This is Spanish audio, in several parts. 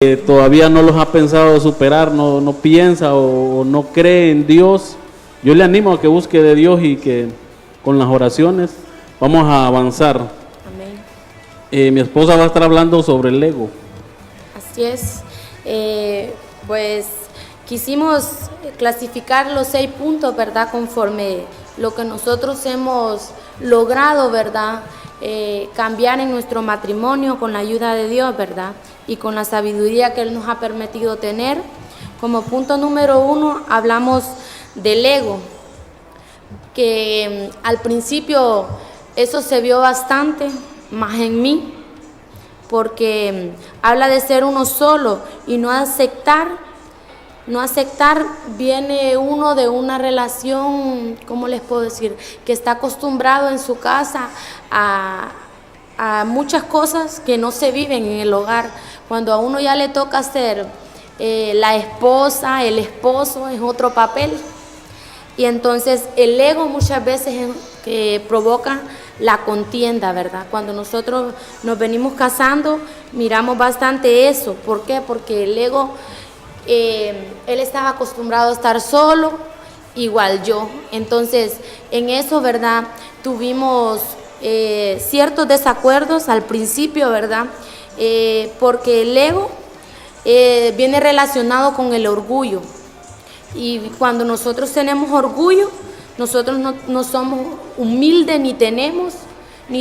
todavía no los ha pensado superar, no piensa o no cree en Dios, yo le animo a que busque de Dios y que con las oraciones vamos a avanzar. Amén. Mi esposa va a estar hablando sobre el ego. Así es. Pues quisimos clasificar los 6 puntos, ¿verdad? Conforme lo que nosotros hemos logrado, ¿verdad? Cambiar en nuestro matrimonio con la ayuda de Dios, ¿verdad? Y con la sabiduría que Él nos ha permitido tener. Como punto número 1 hablamos del ego, que al principio eso se vio bastante más en mí, porque habla de ser uno solo y no aceptar viene uno de una relación, ¿cómo les puedo decir? Que está acostumbrado en su casa a muchas cosas que no se viven en el hogar. Cuando a uno ya le toca ser la esposa, el esposo, es otro papel. Y entonces el ego muchas veces es que provoca la contienda, ¿verdad? Cuando nosotros nos venimos casando, miramos bastante eso. ¿Por qué? Porque el ego, él estaba acostumbrado a estar solo, igual yo. Entonces, en eso, ¿verdad? Tuvimos ciertos desacuerdos al principio, ¿verdad? Porque el ego viene relacionado con el orgullo. Y cuando nosotros tenemos orgullo, nosotros no somos humildes ni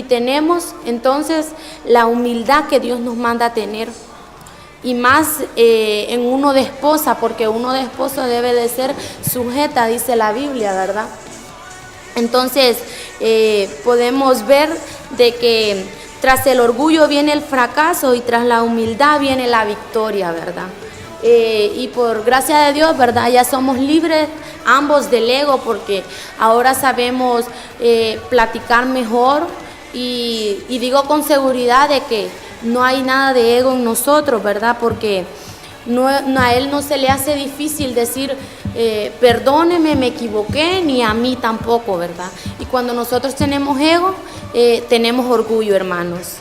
tenemos entonces la humildad que Dios nos manda a tener. Y más en uno de esposa, porque uno de esposa debe de ser sujeta, dice la Biblia, ¿verdad? Entonces podemos ver de que tras el orgullo viene el fracaso y tras la humildad viene la victoria, ¿verdad? Y por gracia de Dios, ¿verdad? Ya somos libres ambos del ego, porque ahora sabemos platicar mejor y digo con seguridad de que no hay nada de ego en nosotros, ¿verdad? Porque a él no se le hace difícil decir perdóneme, me equivoqué, ni a mí tampoco, ¿verdad? Y cuando nosotros tenemos ego, tenemos orgullo, hermanos.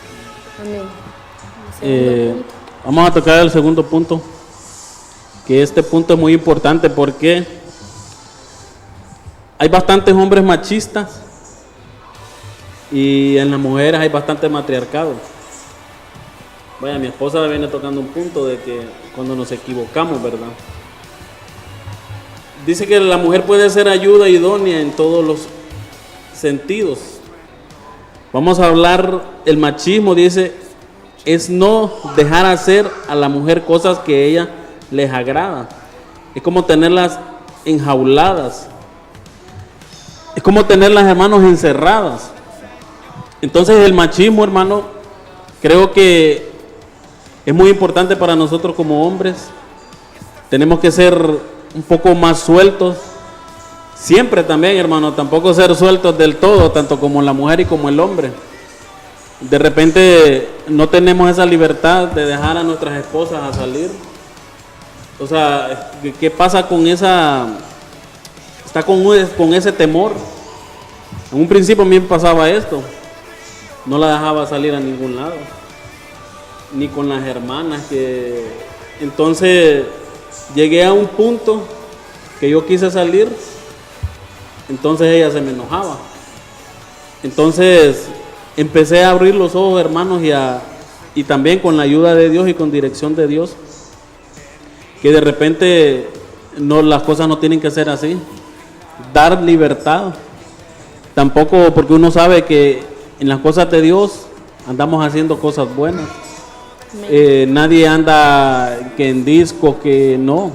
Amén. Vamos a tocar el segundo punto, que este punto es muy importante porque hay bastantes hombres machistas y en las mujeres hay bastante matriarcado. Vaya, mi esposa viene tocando un punto de que cuando nos equivocamos, ¿verdad? Dice que la mujer puede ser ayuda idónea en todos los sentidos. Vamos a hablar, el machismo dice, es no dejar hacer a la mujer cosas que a ella les agrada. Es como tenerlas enjauladas. Es como tener las hermanos encerradas. Entonces el machismo, hermano, creo que es muy importante para nosotros como hombres. Tenemos que ser un poco más sueltos. Siempre también, hermano, tampoco ser sueltos del todo, tanto como la mujer y como el hombre. De repente no tenemos esa libertad de dejar a nuestras esposas a salir. O sea, ¿qué pasa con esa? Está con ese temor. En un principio a mí me pasaba esto. No la dejaba salir a ningún lado, ni con las hermanas. Entonces llegué a un punto que yo quise salir, entonces ella se me enojaba. Entonces empecé a abrir los ojos, hermanos, y también con la ayuda de Dios y con dirección de Dios, que de repente las cosas no tienen que ser así. Dar libertad, tampoco, porque uno sabe que en las cosas de Dios andamos haciendo cosas buenas. Nadie anda que en disco, que no.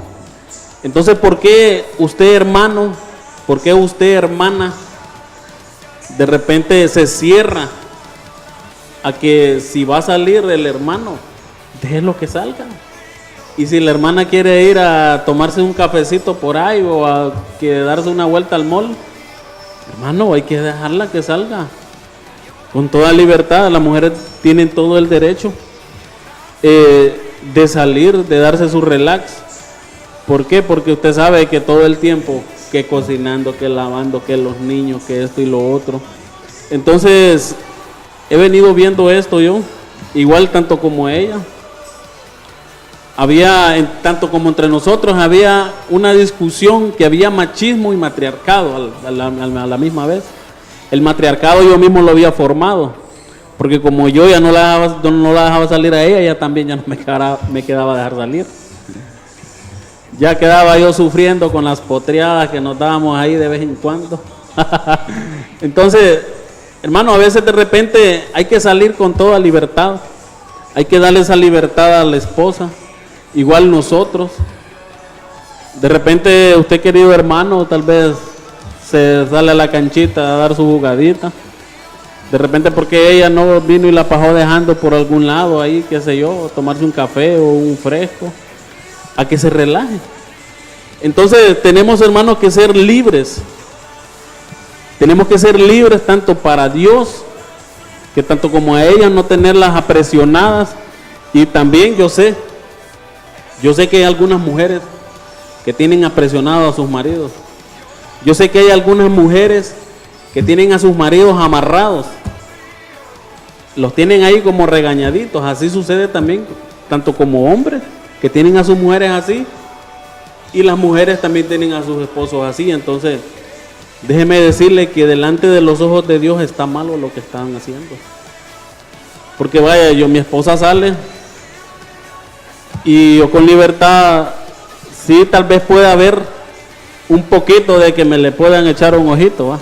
Entonces, ¿por qué usted, hermano, por qué usted, hermana, de repente se cierra a que si va a salir el hermano, déjelo que salga? Y si la hermana quiere ir a tomarse un cafecito por ahí o a darse una vuelta al mall, hermano, hay que dejarla que salga con toda libertad. Las mujeres tienen todo el derecho de salir, de darse su relax. ¿Por qué? Porque usted sabe que todo el tiempo, que cocinando, que lavando, que los niños, que esto y lo otro. Entonces he venido viendo esto yo, igual tanto como ella. tanto como entre nosotros, había una discusión que había machismo y matriarcado a la misma vez. El matriarcado yo mismo lo había formado, porque como yo ya no la dejaba salir a ella, ella también ya no me quedaba dejar salir. Ya quedaba yo sufriendo con las potreadas que nos dábamos ahí de vez en cuando. Entonces, hermano, a veces de repente hay que salir con toda libertad. Hay que darle esa libertad a la esposa. Igual nosotros. De repente usted, querido hermano, tal vez se sale a la canchita a dar su jugadita. De repente porque ella no vino y la pasó dejando por algún lado ahí, qué sé yo, tomarse un café o un fresco, a que se relaje. Entonces tenemos, hermanos, que ser libres. Tenemos que ser libres tanto para Dios, que tanto como a ella, no tenerlas apresionadas. Y también yo sé que hay algunas mujeres que tienen apresionados a sus maridos. Yo sé que hay algunas mujeres que tienen a sus maridos amarrados. Los tienen ahí como regañaditos. Así sucede también, tanto como hombres que tienen a sus mujeres así, y las mujeres también tienen a sus esposos así. Entonces, déjeme decirle que delante de los ojos de Dios está malo lo que están haciendo. Porque vaya, mi esposa sale y yo con libertad, sí, tal vez pueda haber un poquito de que me le puedan echar un ojito, ¿va?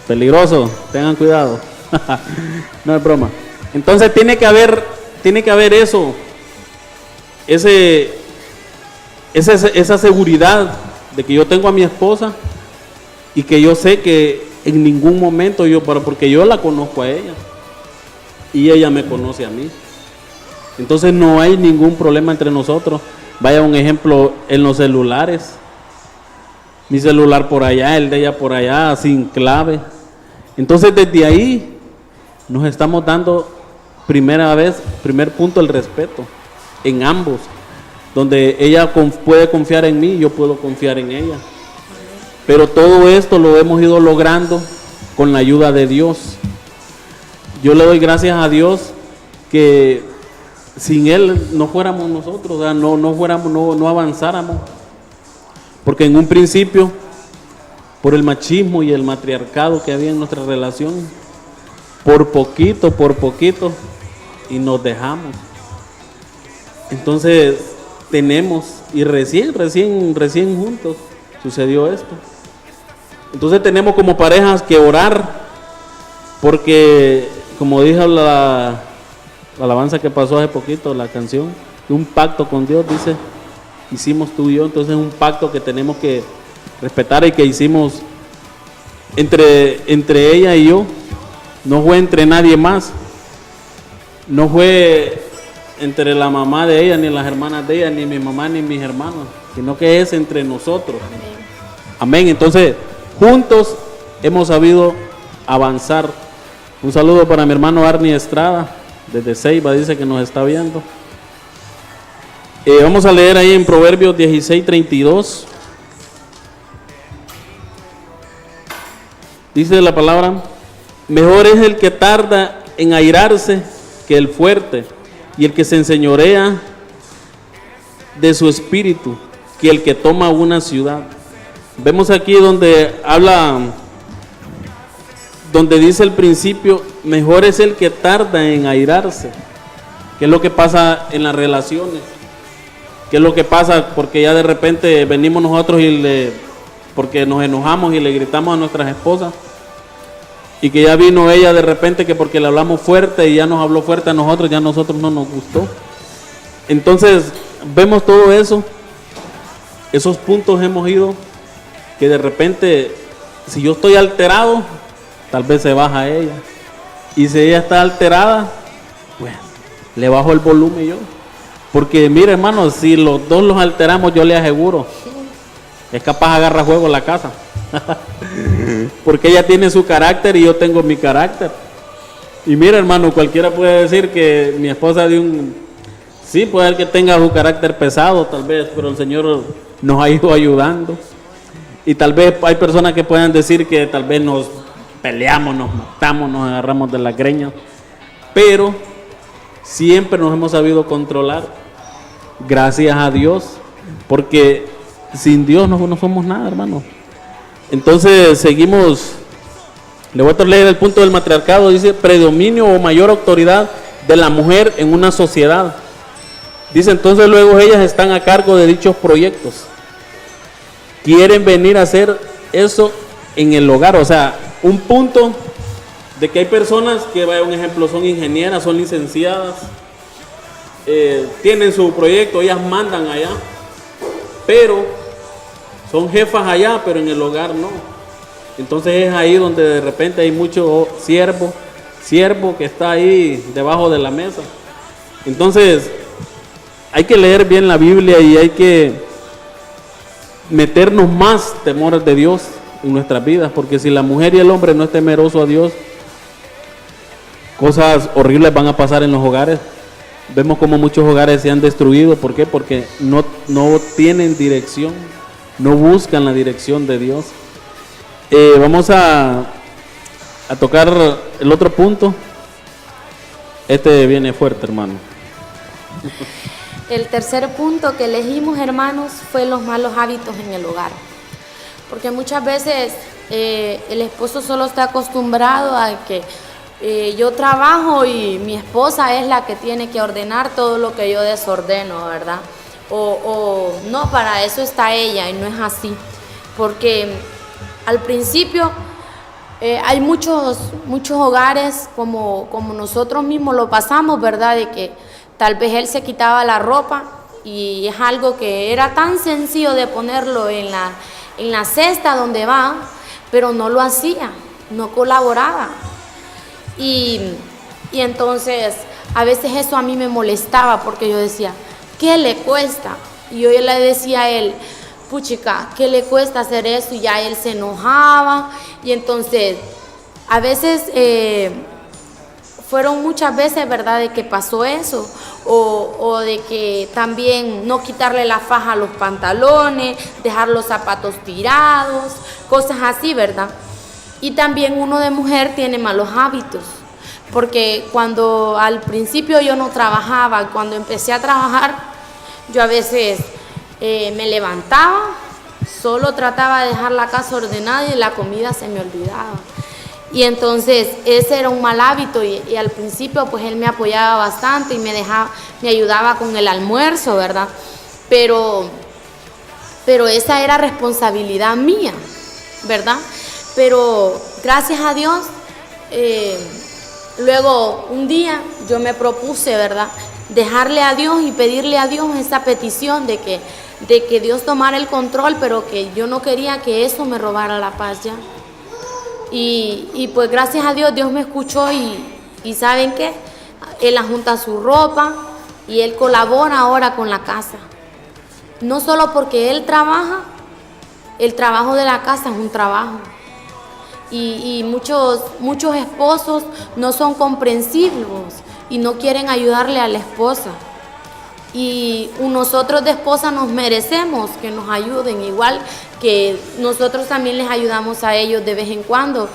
Peligroso, tengan cuidado. No es broma. Entonces tiene que haber eso, esa seguridad de que yo tengo a mi esposa y que yo sé que en ningún momento porque yo la conozco a ella y ella me conoce a mí. Entonces no hay ningún problema entre nosotros. Vaya un ejemplo en los celulares. Mi celular por allá, el de ella por allá, sin clave. Entonces desde ahí nos estamos dando primer punto, el respeto en ambos. Donde ella puede confiar en mí, yo puedo confiar en ella. Pero todo esto lo hemos ido logrando con la ayuda de Dios. Yo le doy gracias a Dios que sin Él no fuéramos nosotros, o sea, no avanzáramos. Porque en un principio, por el machismo y el matriarcado que había en nuestra relación, por poquito, y nos dejamos. Entonces tenemos, y recién juntos sucedió esto. Entonces tenemos como parejas que orar, porque como dijo la alabanza que pasó hace poquito, la canción, un pacto con Dios, dice, hicimos tú y yo. Entonces es un pacto que tenemos que respetar y que hicimos entre ella y yo. No fue entre nadie más, no fue entre la mamá de ella, ni las hermanas de ella, ni mi mamá, ni mis hermanos, sino que es entre nosotros. Amén. Entonces, juntos hemos sabido avanzar. Un saludo para mi hermano Arnie Estrada, desde Ceiba, dice que nos está viendo. Vamos a leer ahí en Proverbios 16:32. Dice la palabra: mejor es el que tarda en airarse que el fuerte, y el que se enseñorea de su espíritu que el que toma una ciudad. Vemos aquí donde dice el principio, mejor es el que tarda en airarse. ¿Qué es lo que pasa en las relaciones? ¿Qué es lo que pasa? Porque ya de repente venimos nosotros porque nos enojamos y le gritamos a nuestras esposas, y que ya vino ella de repente que porque le hablamos fuerte y ya nos habló fuerte a nosotros, ya a nosotros no nos gustó. Entonces vemos todo eso, esos puntos hemos ido, que de repente si yo estoy alterado, tal vez se baja ella, y si ella está alterada, pues le bajo el volumen yo, porque mire hermano, si los dos los alteramos, yo le aseguro, es capaz agarra fuego la casa. Porque ella tiene su carácter y yo tengo mi carácter. Y mira hermano, cualquiera puede decir que mi esposa sí, puede ser que tenga su carácter pesado tal vez, pero el Señor nos ha ido ayudando. Y tal vez hay personas que puedan decir que tal vez nos peleamos, nos matamos, nos agarramos de las greñas, pero siempre nos hemos sabido controlar, gracias a Dios, porque sin Dios no somos nada, hermano. Entonces seguimos, le voy a leer el punto del matriarcado, dice predominio o mayor autoridad de la mujer en una sociedad. Dice entonces luego ellas están a cargo de dichos proyectos. Quieren venir a hacer eso en el hogar, o sea, un punto de que hay personas que, vaya un ejemplo, son ingenieras, son licenciadas, tienen su proyecto, ellas mandan allá, pero son jefas allá, pero en el hogar no. Entonces es ahí donde de repente hay mucho siervo que está ahí debajo de la mesa. Entonces hay que leer bien la Biblia y hay que meternos más temores de Dios en nuestras vidas, porque si la mujer y el hombre no es temeroso a Dios, cosas horribles van a pasar en los hogares. Vemos como muchos hogares se han destruido. ¿Por qué? Porque no tienen dirección, no buscan la dirección de Dios. Vamos a tocar el otro punto. Este viene fuerte, hermano. El tercer punto que elegimos, hermanos, fue los malos hábitos en el hogar. Porque muchas veces el esposo solo está acostumbrado a que yo trabajo y mi esposa es la que tiene que ordenar todo lo que yo desordeno, ¿verdad? O no, para eso está ella, y no es así. Porque al principio hay muchos hogares como nosotros mismos lo pasamos, ¿verdad? De que tal vez él se quitaba la ropa y es algo que era tan sencillo de ponerlo en la cesta donde va, pero no lo hacía, no colaboraba. Y entonces a veces eso a mí me molestaba porque yo decía, ¿qué le cuesta? Y yo le decía a él, puchica, ¿qué le cuesta hacer eso? Y ya él se enojaba. Y entonces a veces fueron muchas veces, ¿verdad?, de que pasó eso, o de que también no quitarle la faja a los pantalones, dejar los zapatos tirados, cosas así, ¿verdad? Y también uno de mujer tiene malos hábitos, porque cuando al principio yo no trabajaba, cuando empecé a trabajar, yo a veces me levantaba, solo trataba de dejar la casa ordenada y la comida se me olvidaba. Y entonces ese era un mal hábito y al principio pues él me apoyaba bastante y me ayudaba con el almuerzo, ¿verdad? Pero esa era responsabilidad mía, ¿verdad? Pero gracias a Dios, luego un día yo me propuse, ¿verdad?, dejarle a Dios y pedirle a Dios esa petición de que Dios tomara el control, pero que yo no quería que eso me robara la paz ya. Y pues gracias a Dios, Dios me escuchó y ¿saben qué? Él ajunta su ropa y él colabora ahora con la casa. No solo porque él trabaja, el trabajo de la casa es un trabajo. Y muchos esposos no son comprensivos y no quieren ayudarle a la esposa. Y nosotros de esposa nos merecemos que nos ayuden, igual que nosotros también les ayudamos a ellos de vez en cuando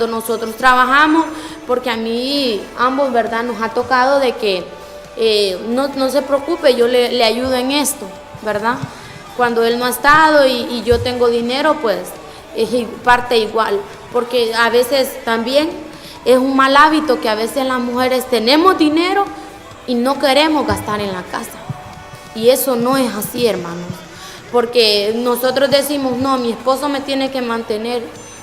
nosotros trabajamos, porque a mí ambos, ¿verdad?, nos ha tocado de que no se preocupe, yo le ayudo en esto, ¿verdad? Cuando él no ha estado y yo tengo dinero, pues es parte igual, porque a veces también es un mal hábito que a veces las mujeres tenemos dinero y no queremos gastar en la casa. Y eso no es así, hermanos, porque nosotros decimos, no, mi esposo me tiene que mantener,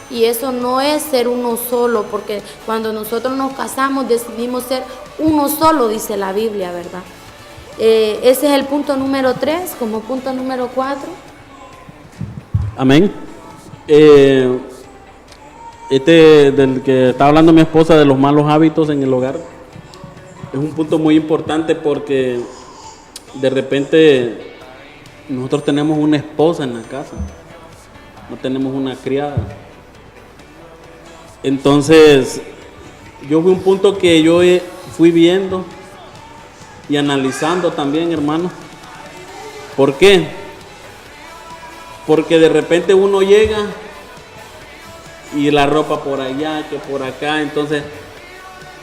y eso no es ser uno solo, porque cuando nosotros nos casamos decidimos ser uno solo, dice la Biblia, ¿verdad? Ese es el punto número 3, como punto número 4. Amén. Del que está hablando mi esposa, de los malos hábitos en el hogar, es un punto muy importante, porque de repente nosotros tenemos una esposa en la casa, no tenemos una criada. Entonces yo fui un punto que yo fui viendo y analizando también, hermano. ¿Por qué? Porque de repente uno llega y la ropa por allá, que por acá, entonces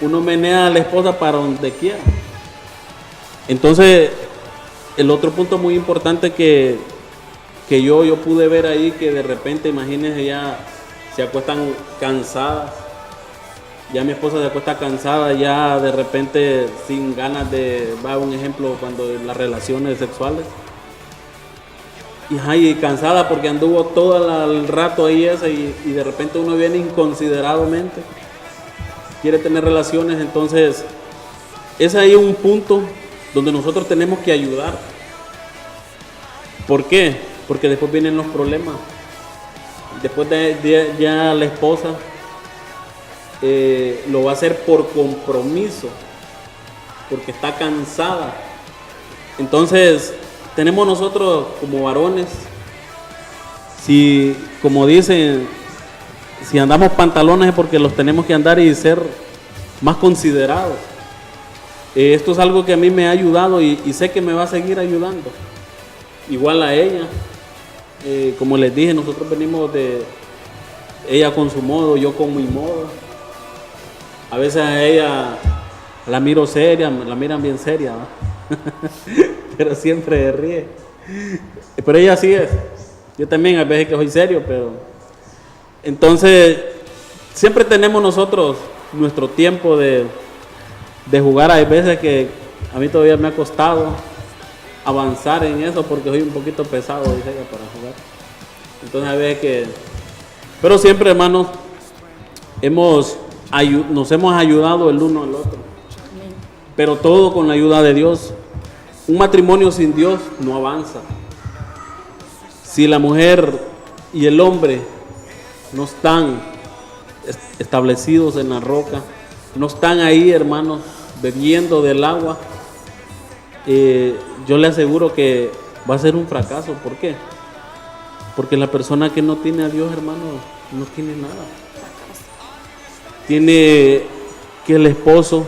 uno menea a la esposa para donde quiera. Entonces, el otro punto muy importante que yo pude ver ahí, que de repente, imagínense, ya se acuestan cansadas. Ya mi esposa se acuesta cansada, ya de repente sin ganas de, va un ejemplo, cuando en las relaciones sexuales. Y cansada porque anduvo todo el rato ahí esa y de repente uno viene inconsideradamente, quiere tener relaciones. Entonces es ahí un punto donde nosotros tenemos que ayudar. ¿Por qué? Porque después vienen los problemas. Después de ya la esposa lo va a hacer por compromiso, porque está cansada. Entonces tenemos nosotros como varones, si como dicen, si andamos pantalones es porque los tenemos que andar y ser más considerados. Esto es algo que a mí me ha ayudado y sé que me va a seguir ayudando, igual a ella. Como les dije, nosotros venimos de ella con su modo, yo con mi modo. A veces a ella la miro seria, la miran bien seria, ¿no? Pero siempre ríe. Pero ella así es. Yo también a veces que soy serio, pero... Entonces, siempre tenemos nosotros nuestro tiempo de jugar. Hay veces que a mí todavía me ha costado avanzar en eso porque soy un poquito pesado, dice ella, para jugar. Entonces hay veces que... Pero siempre, hermanos, nos hemos ayudado el uno al otro. Pero todo con la ayuda de Dios. Un matrimonio sin Dios no avanza. Si la mujer y el hombre no están establecidos en la roca, no están ahí, hermanos, bebiendo del agua, yo le aseguro que va a ser un fracaso. ¿Por qué? Porque la persona que no tiene a Dios, hermano, no tiene nada. Tiene que el esposo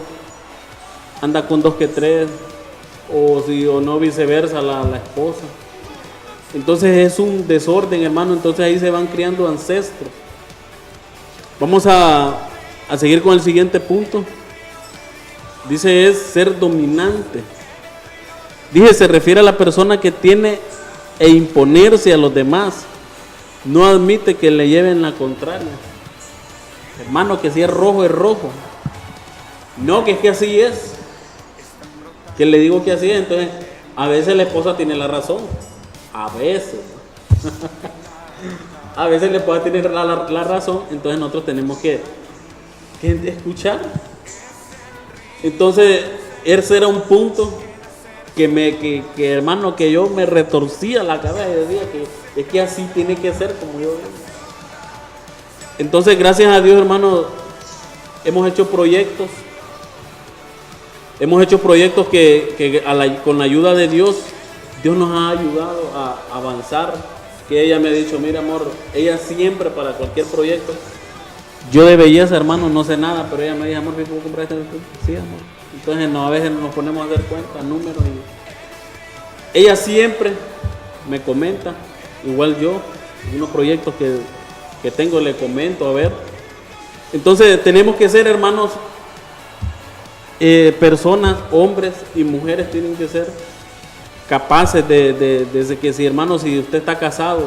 anda con 2 que 3, o no viceversa la esposa. Entonces es un desorden, hermano. Entonces ahí se van criando ancestros. Vamos a seguir con el siguiente punto. Dice es ser dominante. Dije, se refiere a la persona que tiene e imponerse a los demás. No admite que le lleven la contraria. Hermano, que si es rojo, es rojo. No, que es que así es. Que le digo que así es. Entonces, a veces la esposa tiene la razón. A veces. A veces la esposa tiene la razón. Entonces nosotros tenemos que escuchar. Entonces, ese era un punto que hermano, que yo me retorcía la cabeza y decía que es que así tiene que ser como yo digo. Entonces, gracias a Dios, hermano, hemos hecho proyectos que con la ayuda de Dios nos ha ayudado a avanzar. Que ella me ha dicho, mira amor, ella siempre para cualquier proyecto, yo de belleza, hermano, no sé nada, pero ella me dice, amor, ¿me puedo comprar este? Sí, amor. Entonces a veces nos ponemos a hacer cuentas, números, y ella siempre me comenta, igual yo, unos proyectos que tengo le comento, a ver. Entonces tenemos que ser, hermanos, personas, hombres y mujeres tienen que ser capaces desde que, si hermano, si usted está casado,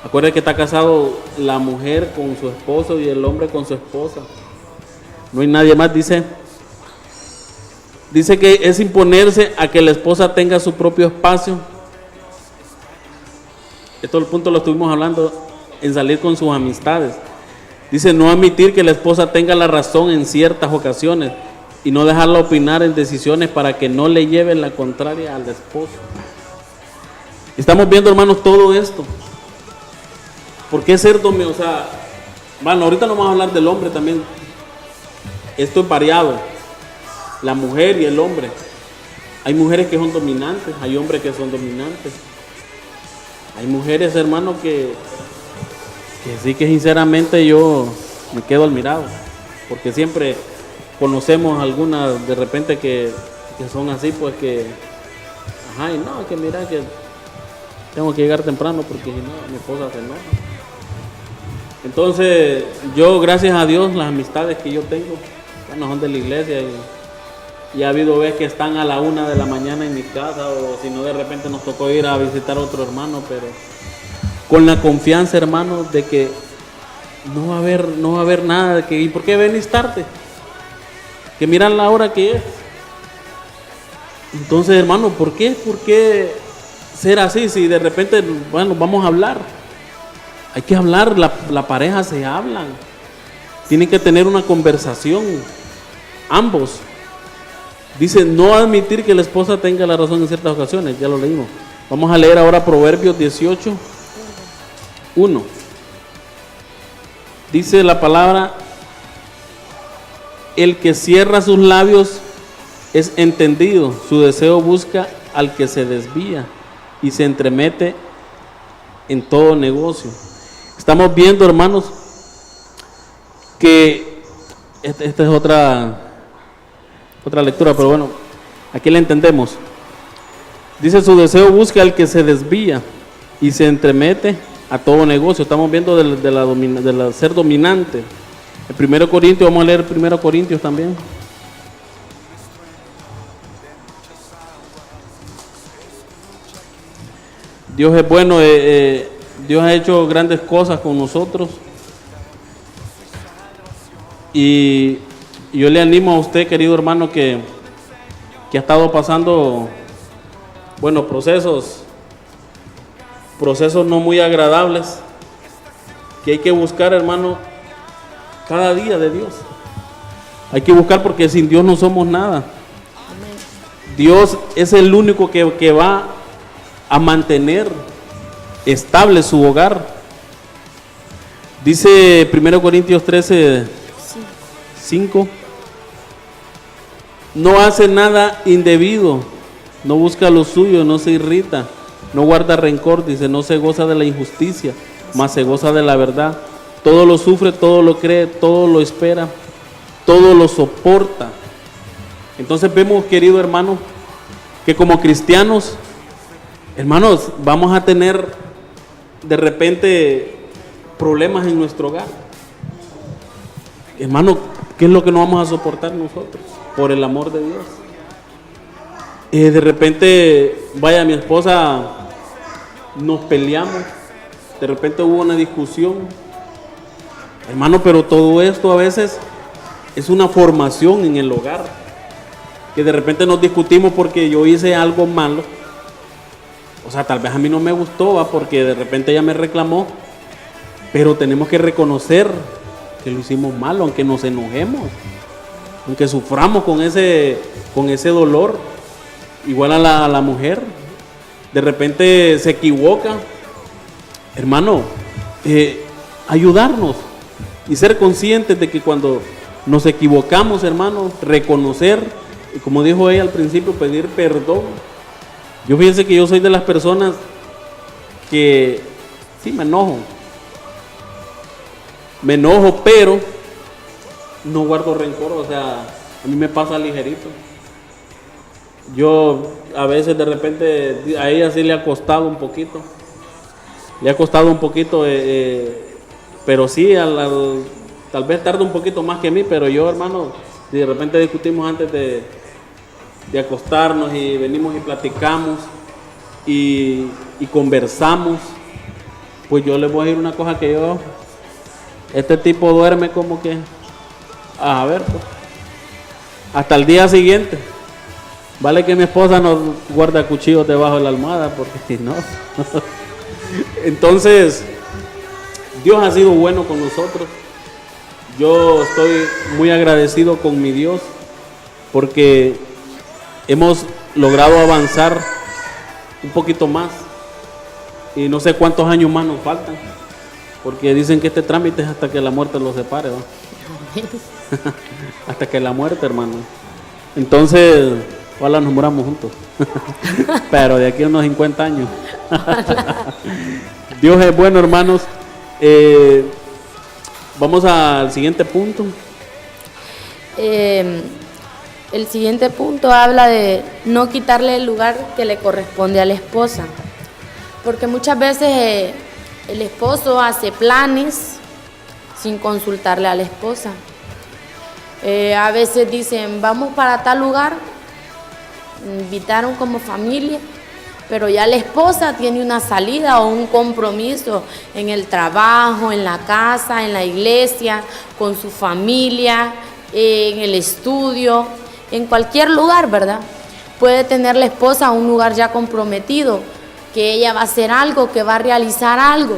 acuérdate que está casado la mujer con su esposo y el hombre con su esposa, no hay nadie más. Dice que es imponerse a que la esposa tenga su propio espacio. Esto el punto lo estuvimos hablando en salir con sus amistades. Dice no admitir que la esposa tenga la razón en ciertas ocasiones y no dejarla opinar en decisiones para que no le lleven la contraria al esposo. Estamos viendo, hermanos, todo esto. ¿Por qué ser dominante? O sea, bueno, ahorita no vamos a hablar del hombre también. Esto es variado. La mujer y el hombre. Hay mujeres que son dominantes, hay hombres que son dominantes. Hay mujeres, hermanos, que sí, que sinceramente yo me quedo admirado, porque siempre conocemos algunas de repente que son así, pues que, ajá, y no, que mira que tengo que llegar temprano porque si no, mi esposa se enoja. Entonces, yo, gracias a Dios, las amistades que yo tengo, bueno, son de la iglesia Y ha habido veces que están a la 1 de la mañana en mi casa, o si no, de repente nos tocó ir a visitar a otro hermano, pero con la confianza, hermano, de que no va a haber nada, de que, ¿y por qué venís tarde? Que miran la hora que es. Entonces, hermano, ¿por qué? ¿Por qué ser así? Si de repente, bueno, vamos a hablar. Hay que hablar, la pareja se hablan. Tienen que tener una conversación, ambos. Dice, no admitir que la esposa tenga la razón en ciertas ocasiones, ya lo leímos. Vamos a leer ahora Proverbios 18, 1. Dice la palabra, el que cierra sus labios es entendido, su deseo busca al que se desvía y se entremete en todo negocio. Estamos viendo, hermanos, que esta es otra lectura, pero bueno, aquí la entendemos. Dice, su deseo busca al que se desvía y se entremete a todo negocio. Estamos viendo de la ser dominante. El 1 Corintios, vamos a leer 1 Corintios también. Dios es bueno, Dios ha hecho grandes cosas con nosotros. Y yo le animo a usted, querido hermano, que ha estado pasando, bueno, procesos no muy agradables, que hay que buscar, hermano, cada día de Dios. Hay que buscar, porque sin Dios no somos nada. Dios es el único que va a mantener estable su hogar. Dice 1 Corintios 13, 5. No hace nada indebido, no busca lo suyo, no se irrita, no guarda rencor, dice, no se goza de la injusticia, mas se goza de la verdad. Todo lo sufre, todo lo cree, todo lo espera, todo lo soporta. Entonces vemos, querido hermano, que como cristianos, hermanos, vamos a tener de repente problemas en nuestro hogar. Hermano, ¿qué es lo que no vamos a soportar nosotros? Por el amor de Dios. De repente, vaya, mi esposa, nos peleamos. De repente hubo una discusión. Hermano, pero todo esto a veces es una formación en el hogar. Que de repente nos discutimos porque yo hice algo malo. O sea, tal vez a mí no me gustó, ¿va? Porque de repente ella me reclamó. Pero tenemos que reconocer que lo hicimos mal, aunque nos enojemos, aunque suframos con ese dolor. Igual a la mujer, de repente se equivoca, hermano, ayudarnos y ser conscientes de que cuando nos equivocamos, hermano, reconocer, y como dijo ella al principio, pedir perdón. Yo fíjense que yo soy de las personas que sí me enojo, pero no guardo rencor. O sea, a mí me pasa ligerito. Yo a veces de repente a ella sí le ha costado un poquito. Pero sí, tal vez tarda un poquito más que a mí, pero yo, hermano, de repente discutimos antes de acostarnos y venimos y platicamos y conversamos. Pues yo les voy a decir una cosa, que este tipo duerme como que, a ver, pues, hasta el día siguiente. Vale que mi esposa nos guarda cuchillos debajo de la almohada, porque si no. Entonces, Dios ha sido bueno con nosotros. Yo estoy muy agradecido con mi Dios, porque hemos logrado avanzar un poquito más. Y no sé cuántos años más nos faltan, porque dicen que este trámite es hasta que la muerte los separe, ¿no? Hasta que la muerte, hermano. Entonces, ojalá nos muramos juntos. Pero de aquí a unos 50 años. Dios es bueno, hermanos. Vamos al siguiente punto. El siguiente punto habla de no quitarle el lugar que le corresponde a la esposa. Porque muchas veces el esposo hace planes sin consultarle a la esposa. A veces dicen, vamos para tal lugar, invitaron como familia, pero ya la esposa tiene una salida o un compromiso en el trabajo, en la casa, en la iglesia, con su familia, en el estudio, en cualquier lugar, ¿verdad? Puede tener la esposa un lugar ya comprometido, que ella va a hacer algo, que va a realizar algo.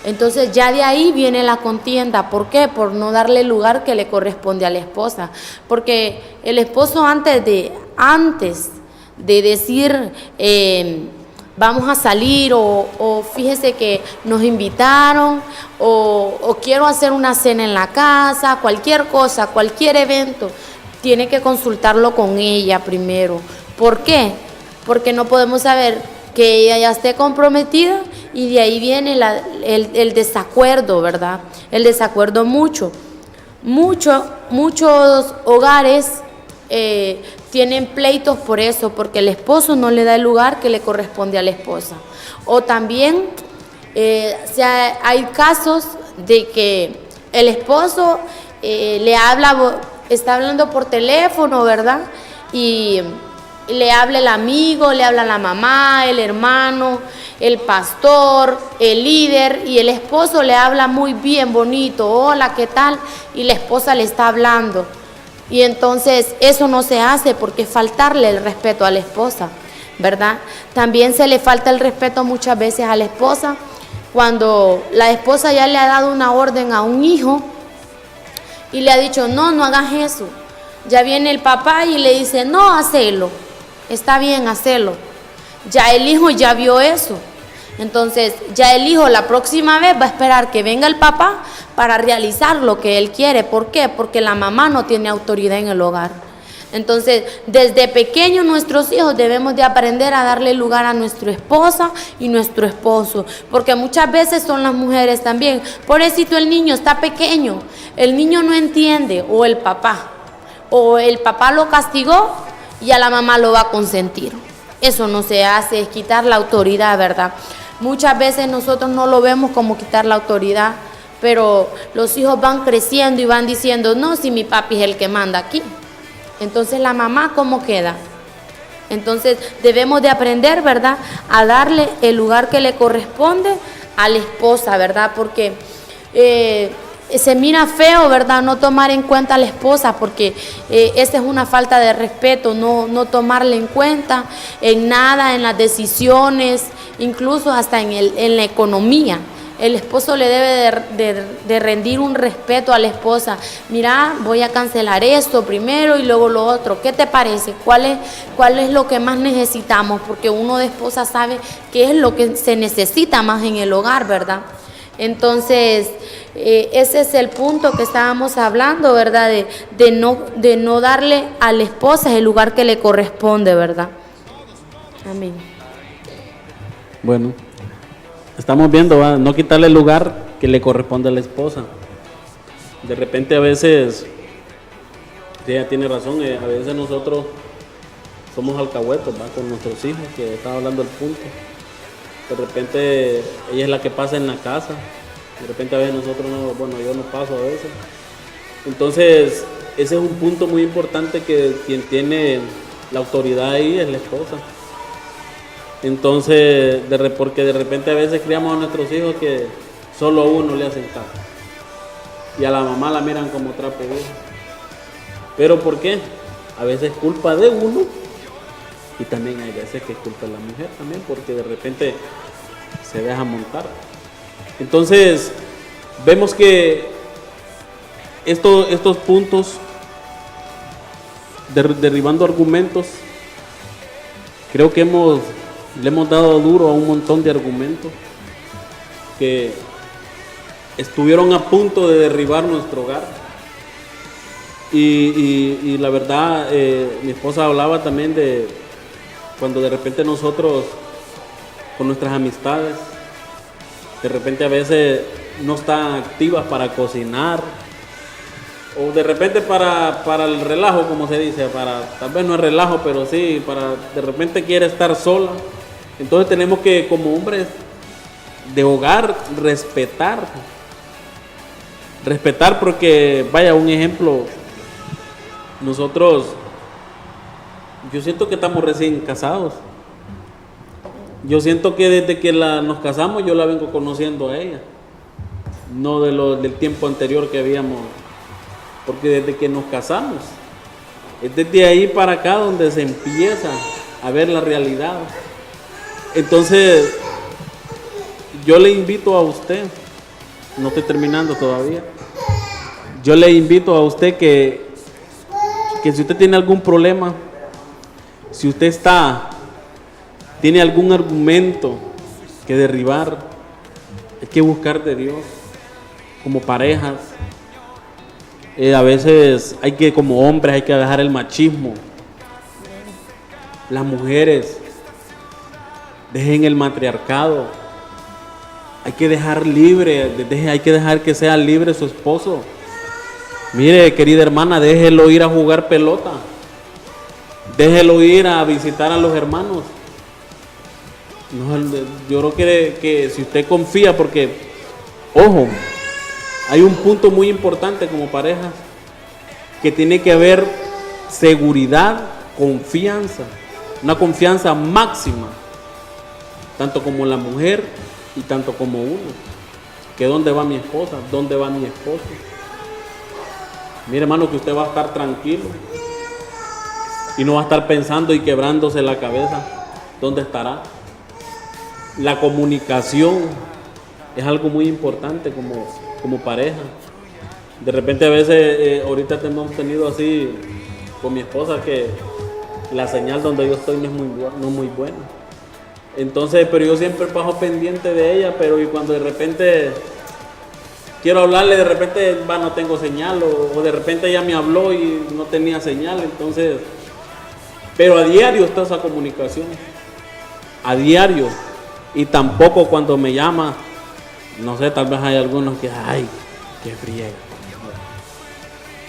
Entonces ya de ahí viene la contienda. ¿Por qué? Por no darle el lugar que le corresponde a la esposa. Porque el esposo antes de decir vamos a salir o fíjese que nos invitaron o quiero hacer una cena en la casa, cualquier cosa, cualquier evento, tiene que consultarlo con ella primero. ¿Por qué? Porque no podemos saber que ella ya esté comprometida y de ahí viene el desacuerdo, ¿verdad? El desacuerdo muchos hogares tienen pleitos por eso, porque el esposo no le da el lugar que le corresponde a la esposa. O también hay casos de que el esposo está hablando por teléfono, ¿verdad? Y le habla el amigo, le habla la mamá, el hermano, el pastor, el líder, y el esposo le habla muy bien, bonito, hola, ¿qué tal? Y la esposa le está hablando. Y entonces eso no se hace porque es faltarle el respeto a la esposa, ¿verdad? También se le falta el respeto muchas veces a la esposa cuando la esposa ya le ha dado una orden a un hijo y le ha dicho, no hagas eso. Ya viene el papá y le dice, no, hacelo. Está bien, hacelo. Ya el hijo ya vio eso. Entonces, ya el hijo la próxima vez va a esperar que venga el papá para realizar lo que él quiere. ¿Por qué? Porque la mamá no tiene autoridad en el hogar. Entonces, desde pequeños nuestros hijos debemos de aprender a darle lugar a nuestra esposa y nuestro esposo. Porque muchas veces son las mujeres también. Pobrecito el niño, está pequeño. El niño no entiende, o el papá lo castigó y a la mamá lo va a consentir. Eso no se hace, es quitar la autoridad, ¿verdad? Muchas veces nosotros no lo vemos como quitar la autoridad, pero los hijos van creciendo y van diciendo, no, si mi papi es el que manda aquí. Entonces la mamá, ¿cómo queda? Entonces debemos de aprender, ¿verdad?, a darle el lugar que le corresponde a la esposa, ¿verdad? Porque se mira feo, ¿verdad?, no tomar en cuenta a la esposa, porque esa es una falta de respeto, no tomarle en cuenta en nada, en las decisiones, incluso hasta en la economía. El esposo le debe de rendir un respeto a la esposa. Mira, voy a cancelar esto primero y luego lo otro. ¿Qué te parece? ¿Cuál es lo que más necesitamos? Porque uno de esposa sabe qué es lo que se necesita más en el hogar, ¿verdad? Entonces, ese es el punto que estábamos hablando, ¿verdad? De no darle a la esposa el lugar que le corresponde, ¿verdad? Amén. Bueno, estamos viendo, ¿va?, no quitarle el lugar que le corresponde a la esposa. De repente a veces, sí, ella tiene razón, a veces nosotros somos alcahuetos, ¿va?, con nuestros hijos, que estaba hablando del punto. De repente ella es la que pasa en la casa, de repente a veces nosotros no, bueno, yo no paso a veces. Entonces ese es un punto muy importante, que quien tiene la autoridad ahí es la esposa. Entonces, porque de repente a veces criamos a nuestros hijos que solo a uno le hacen caso y a la mamá la miran como trapo viejo. ¿Pero por qué? A veces es culpa de uno, y también hay veces que es culpa de la mujer también, porque de repente se deja montar. Entonces, vemos que estos puntos, derribando argumentos, creo que le hemos dado duro a un montón de argumentos que estuvieron a punto de derribar nuestro hogar. Y la verdad, mi esposa hablaba también de cuando de repente nosotros, con nuestras amistades, de repente a veces no están activas para cocinar, o de repente para el relajo, como se dice, tal vez no es relajo, pero sí, de repente quiere estar sola. Entonces tenemos que, como hombres de hogar, respetar, porque vaya, un ejemplo, nosotros, yo siento que estamos recién casados. Yo siento que desde que nos casamos yo la vengo conociendo a ella, no del tiempo anterior que habíamos, porque desde que nos casamos, es desde ahí para acá donde se empieza a ver la realidad. Entonces, yo le invito a usted, no estoy terminando todavía, yo le invito a usted que si usted tiene algún problema, si usted tiene algún argumento que derribar, hay que buscar de Dios como parejas. A veces como hombres, hay que dejar el machismo. Las mujeres, dejen el matriarcado. Hay que dejar libre, hay que dejar que sea libre su esposo. Mire, querida hermana, déjelo ir a jugar pelota. Déjelo ir a visitar a los hermanos. No, yo creo que si usted confía, porque, ojo, hay un punto muy importante como pareja, que tiene que haber seguridad, confianza, una confianza máxima, tanto como la mujer y tanto como uno. Que dónde va mi esposa, dónde va mi esposo. Mire, hermano, que usted va a estar tranquilo y no va a estar pensando y quebrándose la cabeza. ¿Dónde estará? La comunicación es algo muy importante como pareja. De repente a veces, ahorita hemos tenido así con mi esposa, que la señal donde yo estoy no es muy buena. Entonces, pero yo siempre paso pendiente de ella, pero y cuando de repente quiero hablarle, de repente no tengo señal, o de repente ella me habló y no tenía señal. Entonces, pero a diario está esa comunicación, a diario. Y tampoco cuando me llama, no sé, tal vez hay algunos que, ay, qué friega.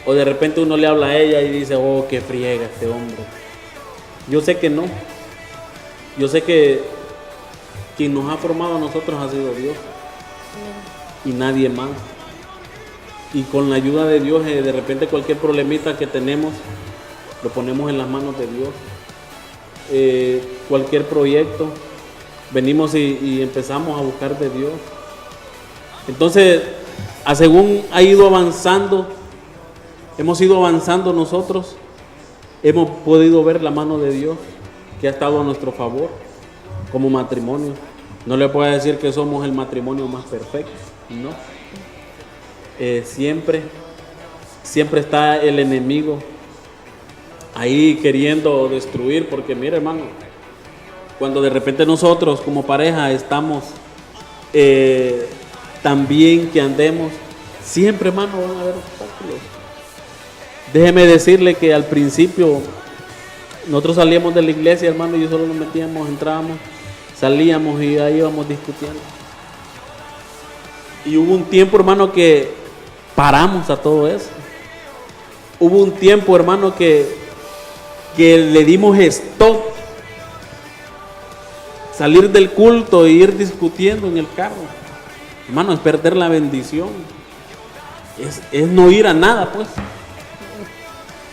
O de repente uno le habla a ella y dice, oh, qué friega este hombre. Yo sé que no. Yo sé que quien nos ha formado a nosotros ha sido Dios. Y nadie más. Y con la ayuda de Dios, de repente cualquier problemita que tenemos, lo ponemos en las manos de Dios. Cualquier proyecto, venimos y empezamos a buscar de Dios. Entonces, según ha ido avanzando, hemos ido avanzando nosotros, hemos podido ver la mano de Dios que ha estado a nuestro favor como matrimonio. No le puedo decir que somos el matrimonio más perfecto, no. Siempre está el enemigo ahí queriendo destruir, porque mire, hermano, cuando de repente nosotros como pareja estamos tan bien que andemos, siempre, hermano, van a haber obstáculos. Déjeme decirle que al principio nosotros salíamos de la iglesia, hermano, y solo nos metíamos, entrábamos, salíamos y ahí íbamos discutiendo. Y hubo un tiempo, hermano, que paramos a todo eso. Hubo un tiempo, hermano, que le dimos stop. Salir del culto e ir discutiendo en el carro, hermano, es perder la bendición. Es no ir a nada, pues.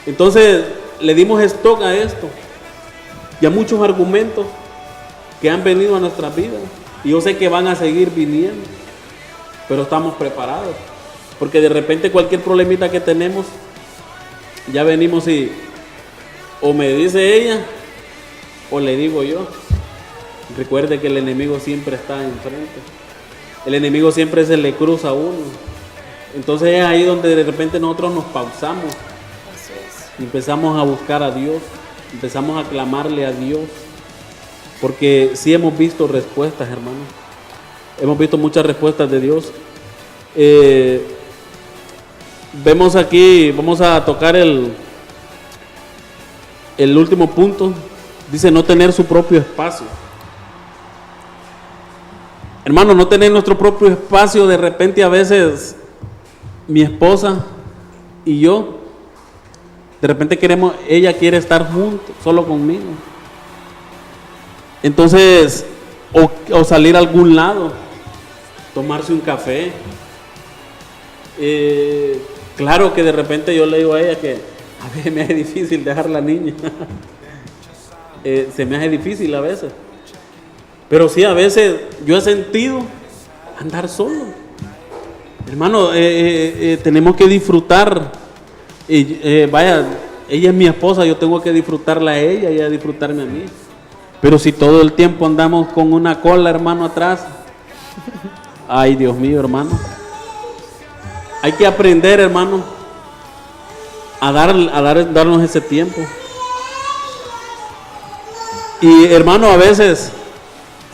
Entonces le dimos stop a esto y a muchos argumentos que han venido a nuestras vidas, y yo sé que van a seguir viniendo, pero estamos preparados, porque de repente cualquier problemita que tenemos, ya venimos y o me dice ella o le digo yo. Recuerde que el enemigo siempre está enfrente, el enemigo siempre se le cruza a uno. Entonces es ahí donde de repente nosotros nos pausamos y empezamos a buscar a Dios, empezamos a clamarle a Dios, porque sí hemos visto respuestas, hermanos. Hemos visto muchas respuestas de Dios. Vemos aquí, vamos a tocar el último punto. Dice no tener su propio espacio. Hermano, no tener nuestro propio espacio. De repente a veces mi esposa y yo, de repente ella quiere estar junto, solo conmigo. Entonces, o salir a algún lado, tomarse un café. Claro que de repente yo le digo a ella que A veces me hace difícil dejar la niña. Se me hace difícil a veces. Pero sí, a veces yo he sentido andar solo. Hermano, tenemos que disfrutar. Vaya, ella es mi esposa, yo tengo que disfrutarla a ella y ella disfrutarme a mí. Pero si todo el tiempo andamos con una cola, hermano, atrás. Ay, Dios mío, hermano. Hay que aprender, hermano, a darnos ese tiempo. Y hermano, a veces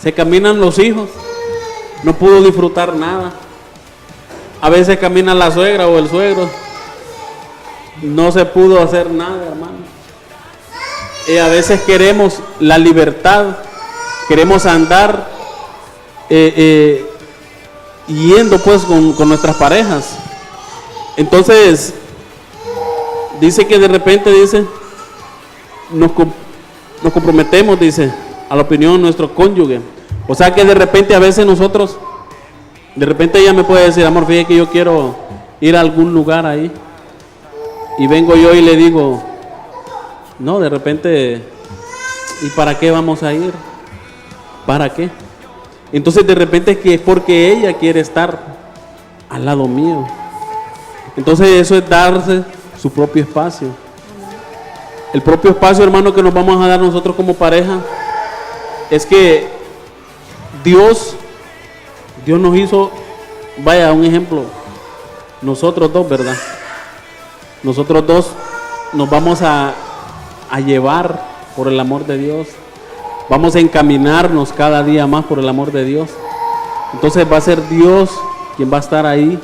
se caminan los hijos, no pudo disfrutar nada. A veces camina la suegra o el suegro, no se pudo hacer nada, hermano. A veces queremos la libertad, queremos andar yendo pues con nuestras parejas. Entonces dice que de repente nos comprometemos, dice, a la opinión de nuestro cónyuge. O sea que de repente a veces nosotros, de repente ella me puede decir, amor, fíjate que yo quiero ir a algún lugar ahí. Y vengo yo y le digo, no, de repente, ¿y para qué vamos a ir? ¿Para qué? Entonces de repente es que es porque ella quiere estar al lado mío. Entonces eso es darse su propio espacio. El propio espacio, hermano, que nos vamos a dar nosotros como pareja es que Dios nos hizo, vaya, un ejemplo, nosotros dos, ¿verdad? Nosotros dos nos vamos a llevar por el amor de Dios. Vamos a encaminarnos cada día más por el amor de Dios. Entonces va a ser Dios quien va a estar ahí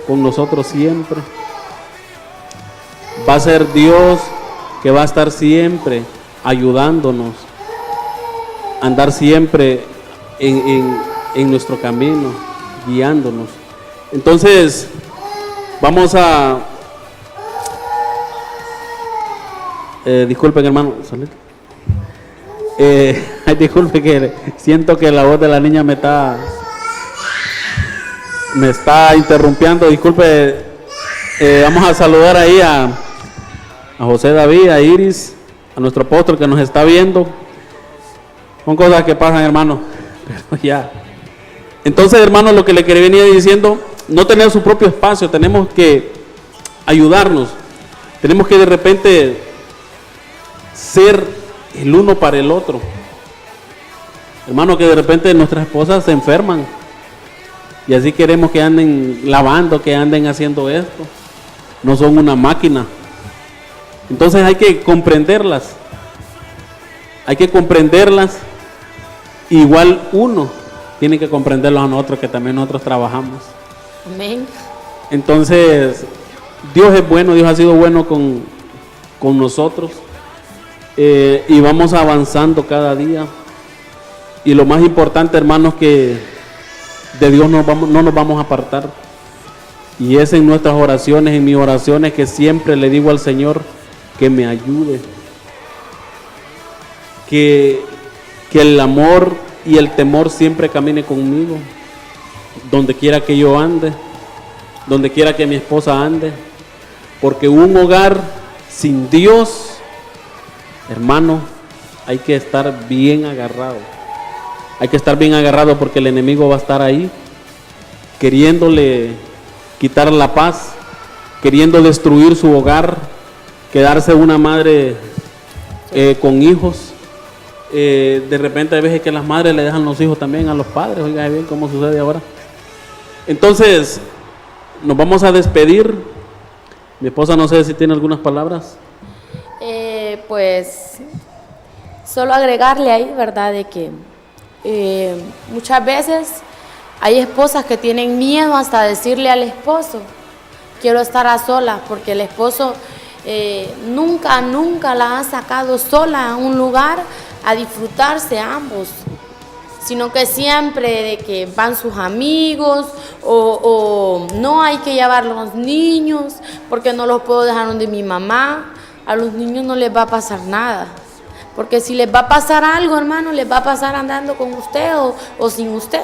con nosotros siempre. Va a ser Dios que va a estar siempre ayudándonos a andar siempre en nuestro camino, guiándonos. Entonces vamos a disculpen, hermano, disculpe que siento que la voz de la niña me está interrumpiendo. Disculpe, vamos a saludar ahí a José David, a Iris, a nuestro apóstol que nos está viendo. Son cosas que pasan, hermano, pero ya. Entonces, hermano, lo que le quería venir diciendo, no tener su propio espacio, tenemos que ayudarnos, tenemos que de repente ser el uno para el otro. Hermano, que de repente nuestras esposas se enferman y así queremos que anden lavando, que anden haciendo esto. No son una máquina. Entonces hay que comprenderlas. Igual uno tiene que comprenderlos a nosotros, que también nosotros trabajamos. Amén. Entonces Dios es bueno, Dios ha sido bueno con nosotros. Y vamos avanzando cada día. Y lo más importante, hermanos, que de Dios no nos vamos a apartar. Y es en nuestras oraciones, en mis oraciones, que siempre le digo al Señor que me ayude. Que el amor y el temor siempre camine conmigo. Donde quiera que yo ande, donde quiera que mi esposa ande. Porque un hogar sin Dios, hermano, hay que estar bien agarrado. Hay que estar bien agarrado porque el enemigo va a estar ahí queriéndole quitar la paz, queriendo destruir su hogar, quedarse una madre con hijos. De repente hay veces que las madres le dejan los hijos también a los padres. Oiga bien cómo sucede ahora. Entonces nos vamos a despedir. Mi esposa no sé si tiene algunas palabras. Pues solo agregarle ahí, ¿verdad? De que muchas veces hay esposas que tienen miedo hasta decirle al esposo, quiero estar a solas, porque el esposo nunca la ha sacado sola a un lugar a disfrutarse ambos, sino que siempre de que van sus amigos o no hay que llevar los niños porque no los puedo dejar donde mi mamá. A los niños no les va a pasar nada, porque si les va a pasar algo, hermano, les va a pasar andando con usted o sin usted.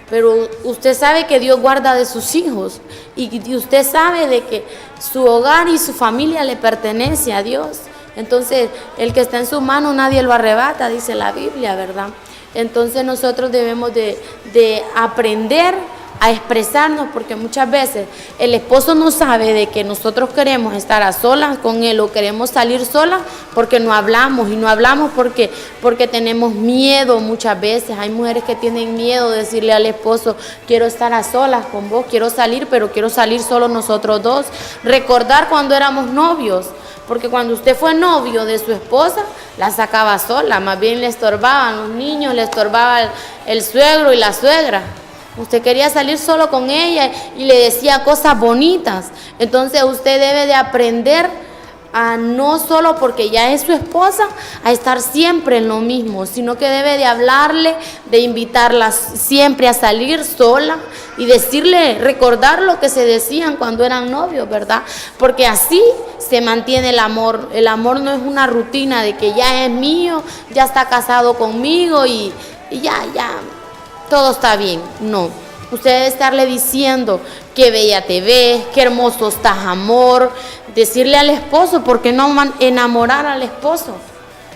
pero usted sabe que Dios guarda de sus hijos y usted sabe de que su hogar y su familia le pertenece a Dios. Entonces, el que está en su mano nadie lo arrebata, dice la Biblia, ¿verdad? Entonces nosotros debemos de aprender a expresarnos, porque muchas veces el esposo no sabe de que nosotros queremos estar a solas con él o queremos salir solas porque no hablamos, y no hablamos porque tenemos miedo. Muchas veces hay mujeres que tienen miedo de decirle al esposo: quiero estar a solas con vos, quiero salir, pero quiero salir solo nosotros dos. Recordar cuando éramos novios, porque cuando usted fue novio de su esposa, la sacaba sola, más bien le estorbaban los niños, le estorbaba el suegro y la suegra. Usted quería salir solo con ella y le decía cosas bonitas. Entonces usted debe de aprender a no solo porque ya es su esposa, a estar siempre en lo mismo, sino que debe de hablarle, de invitarla siempre a salir sola y decirle, recordar lo que se decían cuando eran novios, ¿verdad? Porque así se mantiene el amor. El amor no es una rutina de que ya es mío, ya está casado conmigo y ya, todo está bien. No, usted debe estarle diciendo: qué bella te ves, qué hermoso estás, amor. Decirle al esposo, ¿por qué no enamorar al esposo?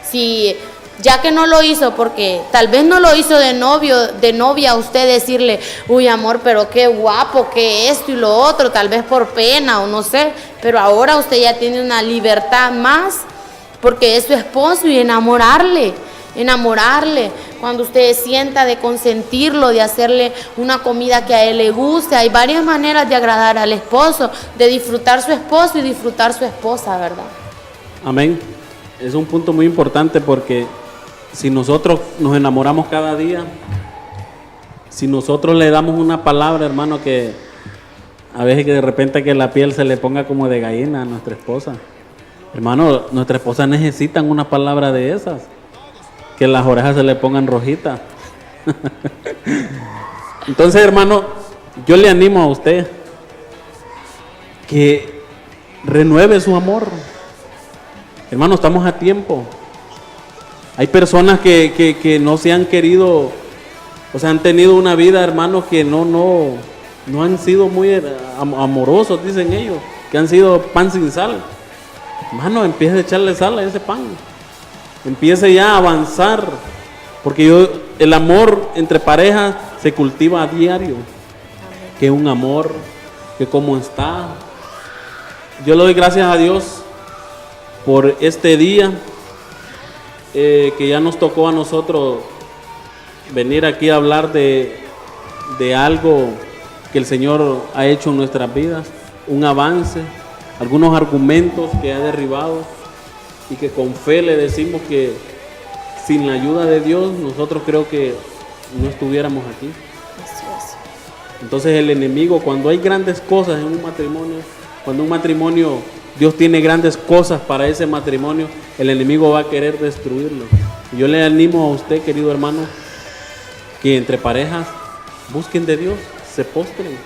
Si ya que no lo hizo, porque tal vez no lo hizo de novio, de novia, usted decirle: uy, amor, pero qué guapo, qué esto y lo otro, tal vez por pena o no sé, pero ahora usted ya tiene una libertad más porque es su esposo, y enamorarle, cuando usted sienta de consentirlo, de hacerle una comida que a él le guste. Hay varias maneras de agradar al esposo, de disfrutar su esposo y disfrutar su esposa, ¿verdad? Amén. Es un punto muy importante, porque si nosotros nos enamoramos cada día, si nosotros le damos una palabra, hermano, que a veces que de repente que la piel se le ponga como de gallina a nuestra esposa, hermano, nuestra esposa necesitan una palabra de esas, que las orejas se le pongan rojitas. Entonces, hermano, yo le animo a usted que renueve su amor. Hermano, estamos a tiempo. Hay personas que no se han querido, o sea, han tenido una vida, hermano, que no han sido muy amorosos, dicen ellos, que han sido pan sin sal. Hermano, empieza a echarle sal a ese pan. Empiece ya a avanzar, porque el amor entre parejas se cultiva a diario. Que un amor, que cómo está. Yo le doy gracias a Dios por este día, que ya nos tocó a nosotros venir aquí a hablar de algo que el Señor ha hecho en nuestras vidas, un avance, algunos argumentos que ha derribado, y que con fe le decimos que sin la ayuda de Dios nosotros creo que no estuviéramos aquí. Entonces el enemigo, cuando hay grandes cosas en un matrimonio, cuando un matrimonio, Dios tiene grandes cosas para ese matrimonio, el enemigo va a querer destruirlo. Y yo le animo a usted, querido hermano, que entre parejas busquen de Dios, se postren,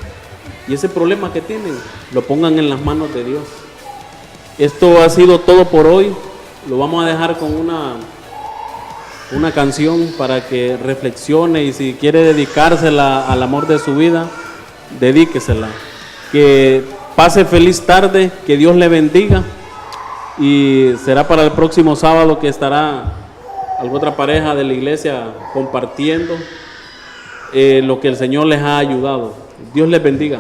y ese problema que tienen lo pongan en las manos de Dios. Esto ha sido todo por hoy. Lo vamos a dejar con una canción para que reflexione, y si quiere dedicársela al amor de su vida, dedíquesela. Que pase feliz tarde, que Dios le bendiga, y será para el próximo sábado que estará alguna otra pareja de la iglesia compartiendo lo que el Señor les ha ayudado. Dios les bendiga.